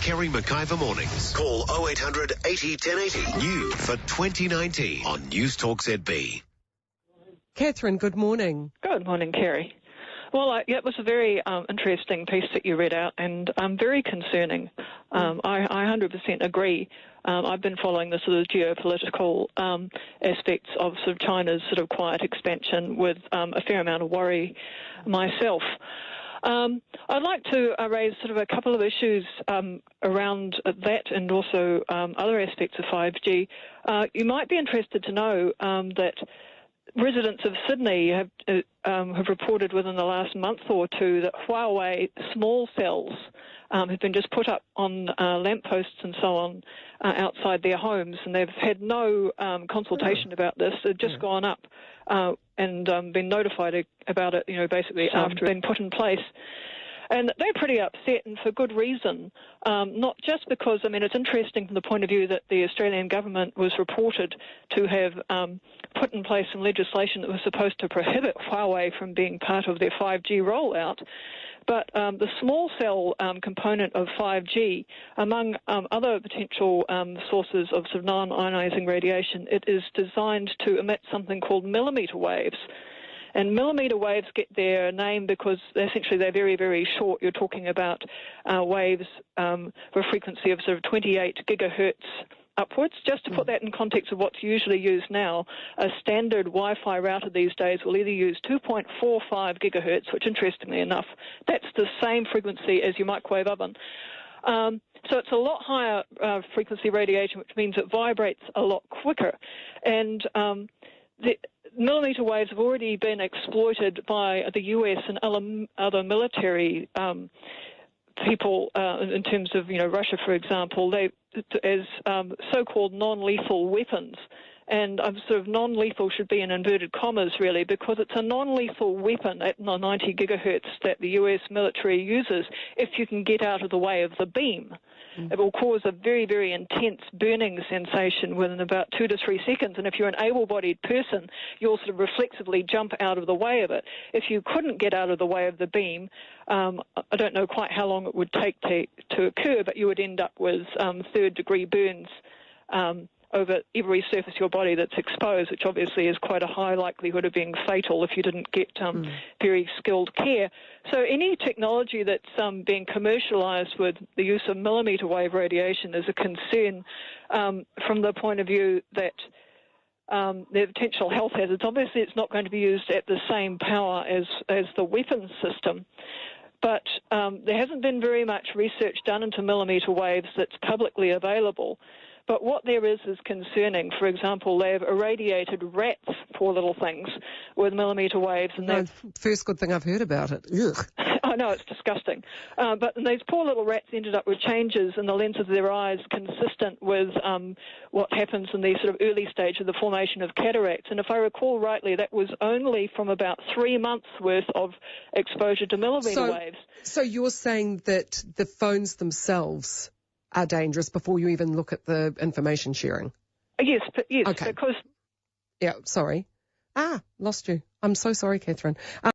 Kerre McIvor Mornings. Call 0800 80 1080. New for 2019 on NewsTalkZB. Katherine, good morning. Good morning, Kerre. Well, it was a very interesting piece that you read out, and very concerning. I 100% agree. I've been following the sort of geopolitical aspects of sort of China's sort of quiet expansion with a fair amount of worry myself. I'd like to raise sort of a couple of issues around that and also other aspects of 5G. You might be interested to know that residents of Sydney have reported within the last month or two that Huawei small cells have been just put up on lampposts and so on outside their homes, and they've had no consultation about this. They've just gone up and been notified about it, basically after it's been put in place. And they're pretty upset, and for good reason, not just because, it's interesting from the point of view that the Australian government was reported to have put in place some legislation that was supposed to prohibit Huawei from being part of their 5G rollout. But the small cell component of 5G, among other potential sources of sort of non-ionizing radiation, it is designed to emit something called millimetre waves. And millimetre waves get their name because essentially they're very, very short. You're talking about waves for a frequency of sort of 28 gigahertz upwards. Just to put that in context of what's usually used now, a standard Wi-Fi router these days will either use 2.45 gigahertz, which interestingly enough, that's the same frequency as your microwave oven. So it's a lot higher frequency radiation, which means it vibrates a lot quicker. And the millimetre waves have already been exploited by the US and other military people in terms of, Russia, for example, as so-called non-lethal weapons. And sort of non-lethal should be in inverted commas, really, because it's a non-lethal weapon at 90 gigahertz that the US military uses if you can get out of the way of the beam. It will cause a very, very intense burning sensation within about 2 to 3 seconds. And if you're an able-bodied person, you'll sort of reflexively jump out of the way of it. If you couldn't get out of the way of the beam, I don't know quite how long it would take to occur, but you would end up with third-degree burns over every surface of your body that's exposed, which obviously is quite a high likelihood of being fatal if you didn't get very skilled care. So any technology that's being commercialised with the use of millimetre wave radiation is a concern from the point of view that there are potential health hazards. Obviously, it's not going to be used at the same power as the weapons system. But there hasn't been very much research done into millimetre waves that's publicly available. But what there is concerning. For example, they've irradiated rats, poor little things, with millimetre waves. And first good thing I've heard about it. Ugh. I know, it's disgusting. But these poor little rats ended up with changes in the lenses of their eyes consistent with what happens in the sort of early stage of the formation of cataracts. And if I recall rightly, that was only from about 3 months' worth of exposure to millimetre waves. So you're saying that the phones themselves are dangerous before you even look at the information sharing? Yes, okay. Because... Yeah, sorry. Lost you. I'm so sorry, Katherine.